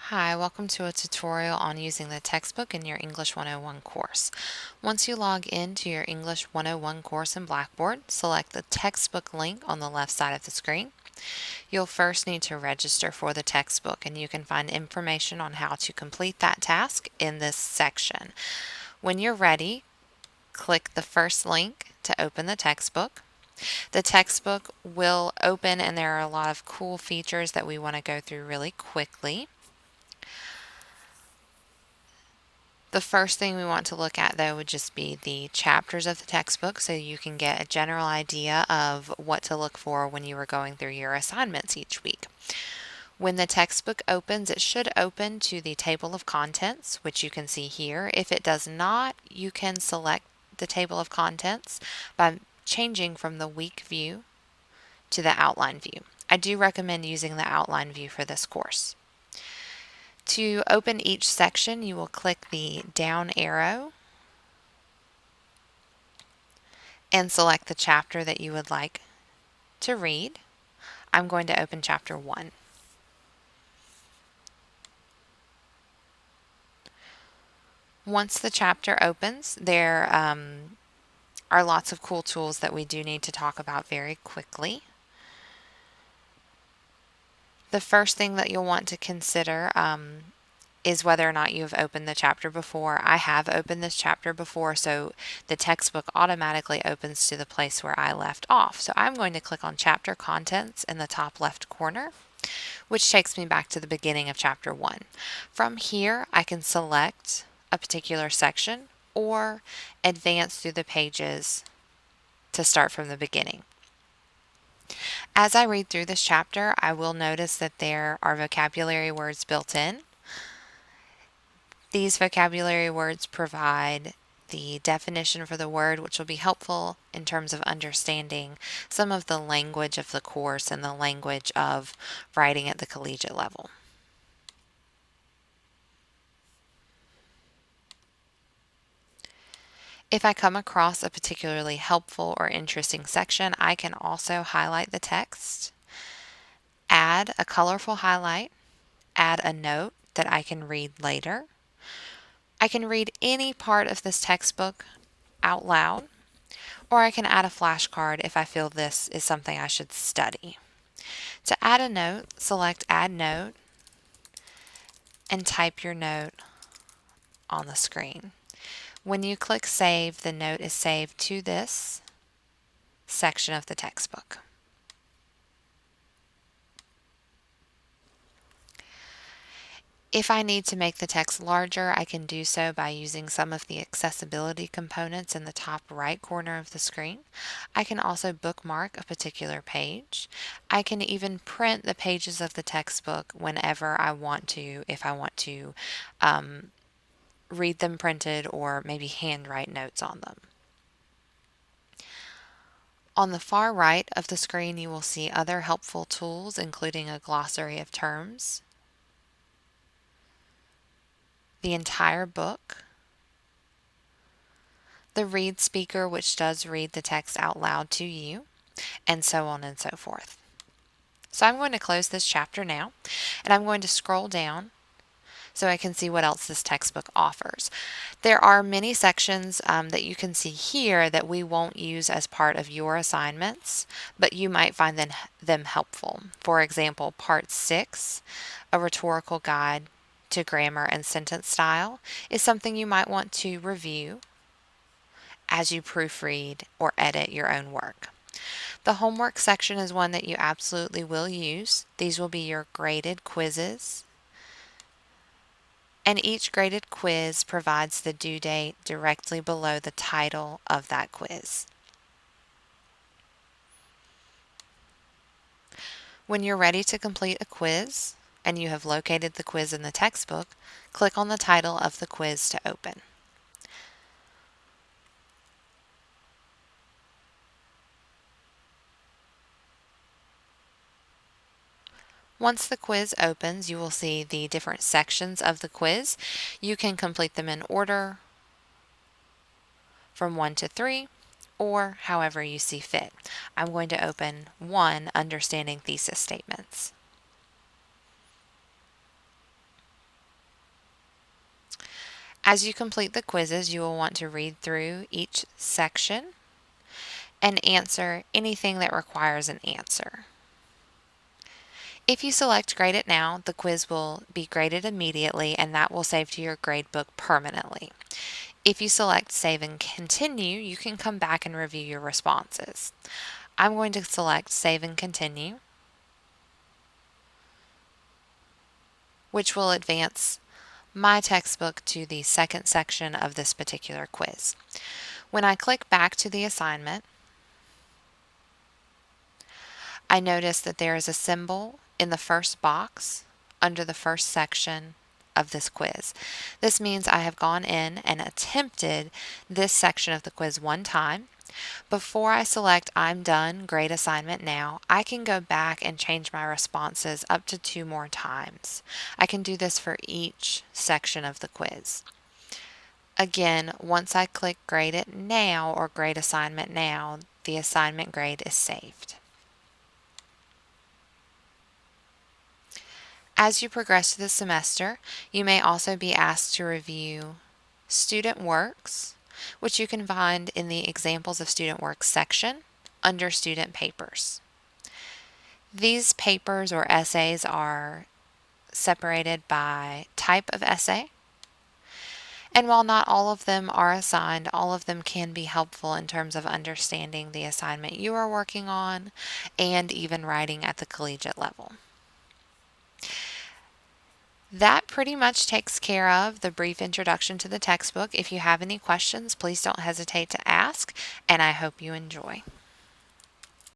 Hi, welcome to a tutorial on using the textbook in your English 101 course. Once you log into your English 101 course in Blackboard, select the textbook link on the left side of the screen. You'll first need to register for the textbook, and you can find information on how to complete that task in this section. When you're ready, click the first link to open the textbook. The textbook will open, and there are a lot of cool features that we want to go through really quickly. The first thing we want to look at, though, would just be the chapters of the textbook so you can get a general idea of what to look for when you are going through your assignments each week. When the textbook opens, it should open to the table of contents, which you can see here. If it does not, you can select the table of contents by changing from the week view to the outline view. I do recommend using the outline view for this course. To open each section, you will click the down arrow and select the chapter that you would like to read. I'm going to open chapter 1. Once the chapter opens, there are lots of cool tools that we do need to talk about very quickly. The first thing that you'll want to consider is whether or not you have opened the chapter before. I have opened this chapter before, so the textbook automatically opens to the place where I left off. So I'm going to click on Chapter Contents in the top left corner, which takes me back to the beginning of chapter 1. From here, I can select a particular section or advance through the pages to start from the beginning. As I read through this chapter, I will notice that there are vocabulary words built in. These vocabulary words provide the definition for the word, which will be helpful in terms of understanding some of the language of the course and the language of writing at the collegiate level. If I come across a particularly helpful or interesting section, I can also highlight the text, add a colorful highlight, add a note that I can read later. I can read any part of this textbook out loud, or I can add a flashcard if I feel this is something I should study. To add a note, select Add Note and type your note on the screen. When you click Save, the note is saved to this section of the textbook. If I need to make the text larger, I can do so by using some of the accessibility components in the top right corner of the screen. I can also bookmark a particular page. I can even print the pages of the textbook whenever I want to, if I want to read them printed or maybe handwrite notes on them. On the far right of the screen, you will see other helpful tools, including a glossary of terms, the entire book, the read speaker, which does read the text out loud to you, and so on and so forth. So I'm going to close this chapter now, and I'm going to scroll down so I can see what else this textbook offers. There are many sections that you can see here that we won't use as part of your assignments, but you might find them helpful. For example, Part 6, a rhetorical guide to grammar and sentence style, is something you might want to review as you proofread or edit your own work. The homework section is one that you absolutely will use. These will be your graded quizzes, and each graded quiz provides the due date directly below the title of that quiz. When you're ready to complete a quiz and you have located the quiz in the textbook, click on the title of the quiz to open. Once the quiz opens, you will see the different sections of the quiz. You can complete them in order from 1 to 3, or however you see fit. I'm going to open 1, Understanding Thesis Statements. As you complete the quizzes, you will want to read through each section and answer anything that requires an answer. If you select Grade It Now, the quiz will be graded immediately and that will save to your gradebook permanently. If you select Save and Continue, you can come back and review your responses. I'm going to select Save and Continue, which will advance my textbook to the second section of this particular quiz. When I click back to the assignment, I notice that there is a symbol in the first box under the first section of this quiz. This means I have gone in and attempted this section of the quiz one time. Before I select I'm done, grade assignment now, I can go back and change my responses up to 2 more times. I can do this for each section of the quiz. Again, once I click grade it now or grade assignment now, the assignment grade is saved. As you progress through the semester, you may also be asked to review student works, which you can find in the Examples of Student Works section under Student Papers. These papers or essays are separated by type of essay, and while not all of them are assigned, all of them can be helpful in terms of understanding the assignment you are working on and even writing at the collegiate level. That pretty much takes care of the brief introduction to the textbook. If you have any questions, please don't hesitate to ask, and I hope you enjoy.